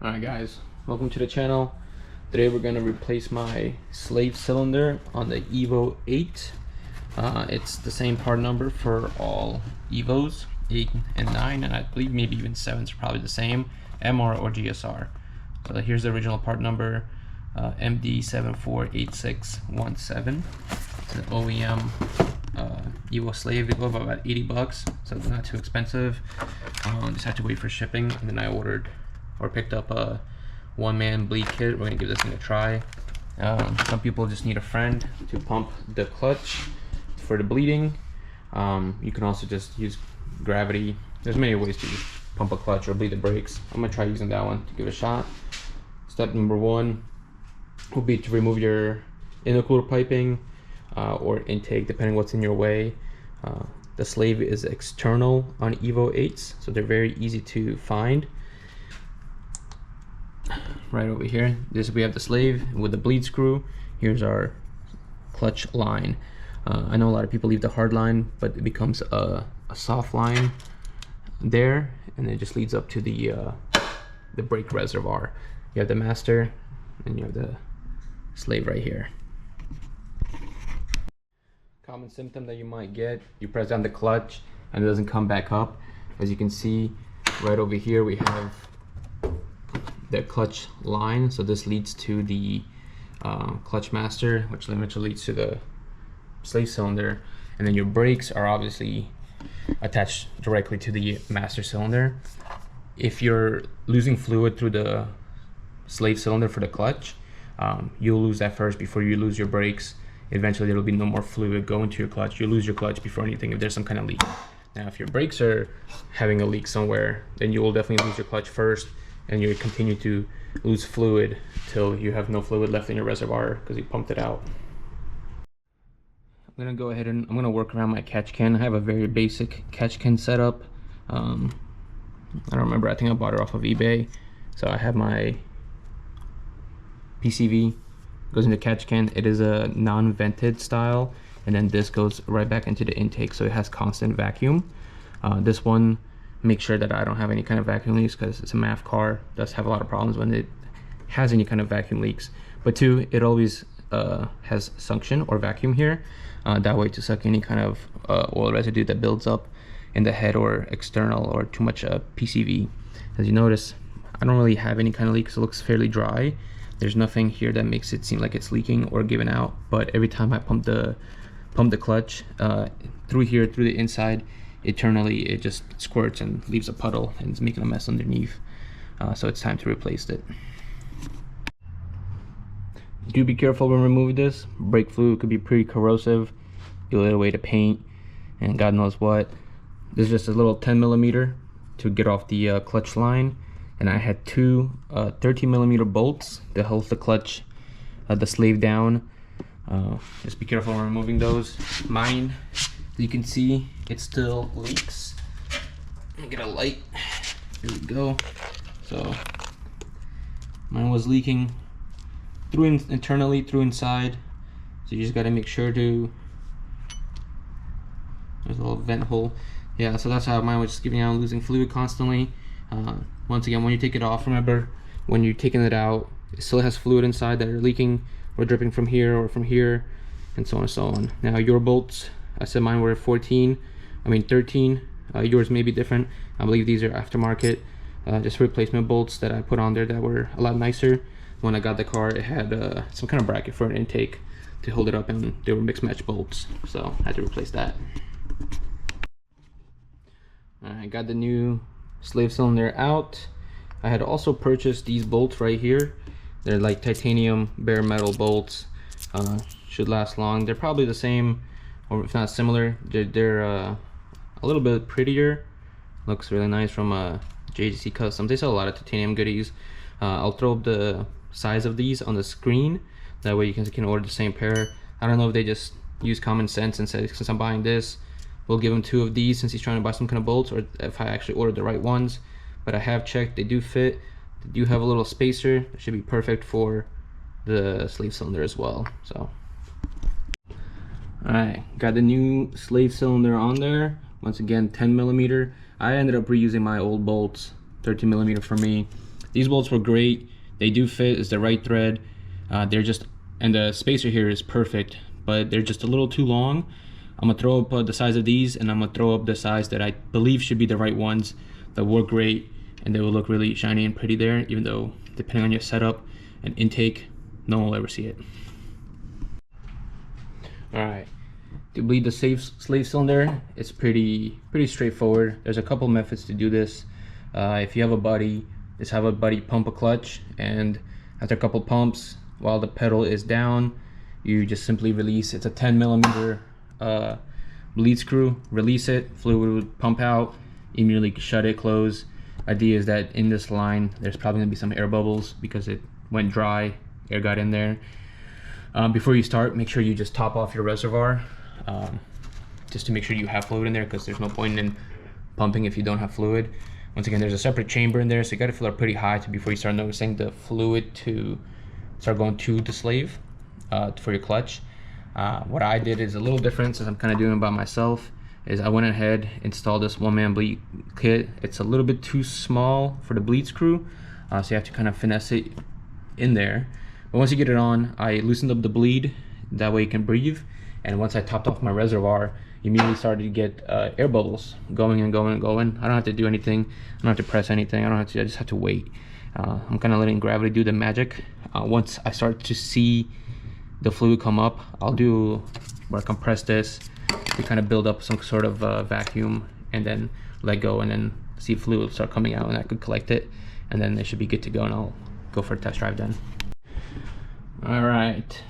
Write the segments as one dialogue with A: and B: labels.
A: Alright guys, welcome to the channel. Today we're going to replace my slave cylinder on the Evo 8. It's the same part number for all Evos, 8 and 9, and I believe maybe even 7's are probably the same, MR or GSR. So here's the original part number, MD748617. It's an OEM Evo slave. They go for about 80 bucks, so it's not too expensive. Just had to wait for shipping, and then I ordered or picked up a one-man bleed kit. We're gonna give this thing a try. Some people just need a friend to pump the clutch for the bleeding. You can also just use gravity. There's many ways to pump a clutch or bleed the brakes. I'm gonna try using that one to give it a shot. Step number one will be to remove your intercooler piping or intake, depending what's in your way. The slave is external on Evo 8s, so they're very easy to find. Right over here, we have the slave with the bleed screw. Here's our clutch line. I know a lot of people leave the hard line, but it becomes a soft line there, and it just leads up to the brake reservoir. You have the master, and you have the slave right here. Common symptom that you might get: you press down the clutch and it doesn't come back up. As you can see, right over here we have the clutch line, so this leads to the clutch master, which eventually leads to the slave cylinder, and then your brakes are obviously attached directly to the master cylinder. If you're losing fluid through the slave cylinder for the clutch, you'll lose that first before you lose your brakes. Eventually there will be no more fluid going to your clutch. You lose your clutch before anything if there's some kind of leak. Now if your brakes are having a leak somewhere, then you will definitely lose your clutch first, and you continue to lose fluid till you have no fluid left in your reservoir because you pumped it out. I'm gonna go ahead and I'm gonna work around my catch can. I have a very basic catch can setup. I don't remember, I think I bought it off of eBay. So I have my PCV, goes into catch can. It is a non-vented style, and then this goes right back into the intake, so it has constant vacuum. This one, make sure that I don't have any kind of vacuum leaks, because it's a MAF car. It does have a lot of problems when it has any kind of vacuum leaks. But two, it always has suction or vacuum here, that way to suck any kind of oil residue that builds up in the head or external or too much PCV. As you notice, I don't really have any kind of leaks. It looks fairly dry. There's nothing here that makes it seem like it's leaking or giving out, but every time I pump the clutch through here, through the inside, eternally it just squirts and leaves a puddle and it's making a mess underneath. So it's time to replace it. Do be careful when removing this. Brake fluid could be pretty corrosive. You'll get away to paint and God knows what. This is just a little 10mm to get off the clutch line, and I had two 13mm bolts to hold the clutch, the slave down. Just be careful when removing those. Mine, you can see, it still leaks. Let me get a light. Here we go. So mine was leaking through internally, through inside. So you just got to make sure to, there's a little vent hole. Yeah, so that's how mine was just giving out, losing fluid constantly. Once again, when you take it off, remember, when you're taking it out, it still has fluid inside that are leaking or dripping from here or from here, and so on and so on. Now your bolts, I said mine were 13. Yours may be different. I believe these are aftermarket, just replacement bolts that I put on there that were a lot nicer. When I got the car, it had some kind of bracket for an intake to hold it up, and they were mixed match bolts, so I had to replace that. I got the new slave cylinder out. I had also purchased these bolts right here. They're like titanium bare metal bolts. Should last long. They're probably the same, or if not similar. They're a little bit prettier. Looks really nice from JGC Customs. They sell a lot of titanium goodies. I'll throw up the size of these on the screen. That way you can order the same pair. I don't know if they just use common sense and say, since I'm buying this, we'll give him two of these since he's trying to buy some kind of bolts, or if I actually ordered the right ones. But I have checked, they do fit. They do have a little spacer that should be perfect for the slave cylinder as well. So alright, got the new slave cylinder on there. Once again, 10mm. I ended up reusing my old bolts, 13mm for me. These bolts were great. They do fit, it's the right thread. They're just, and the spacer here is perfect, but they're just a little too long. I'm gonna throw up the size of these, and I'm gonna throw up the size that I believe should be the right ones that work great, and they will look really shiny and pretty there, even though depending on your setup and intake, no one will ever see it. All right, to bleed the slave cylinder, it's pretty straightforward. There's a couple methods to do this. If you have a buddy, just have a buddy pump a clutch, and after a couple pumps, while the pedal is down, you just simply release. It's a 10mm bleed screw. Release it, fluid would pump out, immediately shut it, close. Idea is that in this line, there's probably gonna be some air bubbles because it went dry, air got in there. Before you start, make sure you just top off your reservoir, just to make sure you have fluid in there, because there's no point in pumping if you don't have fluid. Once again, there's a separate chamber in there, so you gotta fill it pretty high before you start noticing the fluid to start going to the slave for your clutch. What I did is a little different, since I'm kind of doing it by myself, is I went ahead, installed this one-man bleed kit. It's a little bit too small for the bleed screw, so you have to kind of finesse it in there. But once you get it on, I loosened up the bleed, that way you can breathe. And once I topped off my reservoir, you immediately started to get air bubbles going and going and going. I don't have to do anything. I don't have to press anything. I just have to wait. I'm kind of letting gravity do the magic. Once I start to see the fluid come up, I'll do where I compress this to kind of build up some sort of vacuum, and then let go, and then see fluid start coming out, and I could collect it, and then they should be good to go, and I'll go for a test drive then. All right,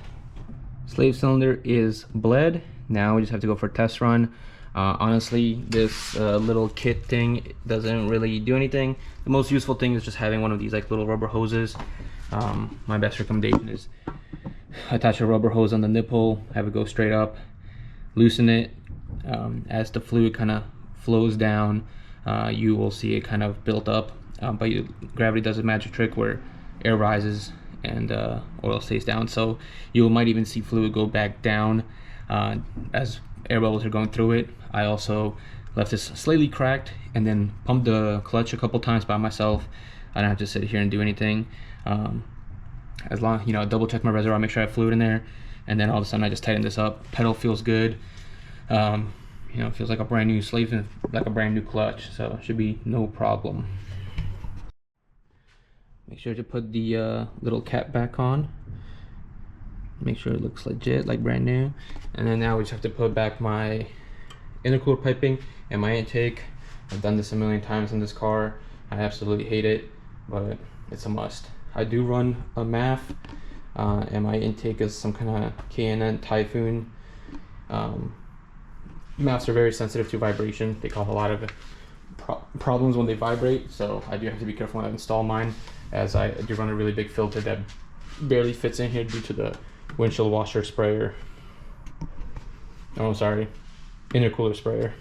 A: slave cylinder is bled. Now we just have to go for a test run. Honestly, this little kit thing doesn't really do anything. The most useful thing is just having one of these like little rubber hoses. My best recommendation is attach a rubber hose on the nipple, have it go straight up, loosen it. As the fluid kind of flows down, you will see it kind of build up, but gravity does a magic trick where air rises and oil stays down, so you might even see fluid go back down as air bubbles are going through it. I also left this slightly cracked and then pumped the clutch a couple times by myself. I don't have to sit here and do anything. As long, double check my reservoir, make sure I have fluid in there, and then all of a sudden I just tighten this up. Pedal feels good. It feels like a brand new slave and like a brand new clutch, so it should be no problem. Make sure to put the little cap back on. Make sure it looks legit, like brand new. And then now we just have to put back my intercooler piping and my intake. I've done this a million times in this car. I absolutely hate it, but it's a must. I do run a MAF, and my intake is some kind of K&N Typhoon. MAFs are very sensitive to vibration. They cause a lot of problems when they vibrate, so I do have to be careful when I install mine, as I do run a really big filter that barely fits in here due to the windshield washer sprayer. Oh, I'm sorry, intercooler sprayer.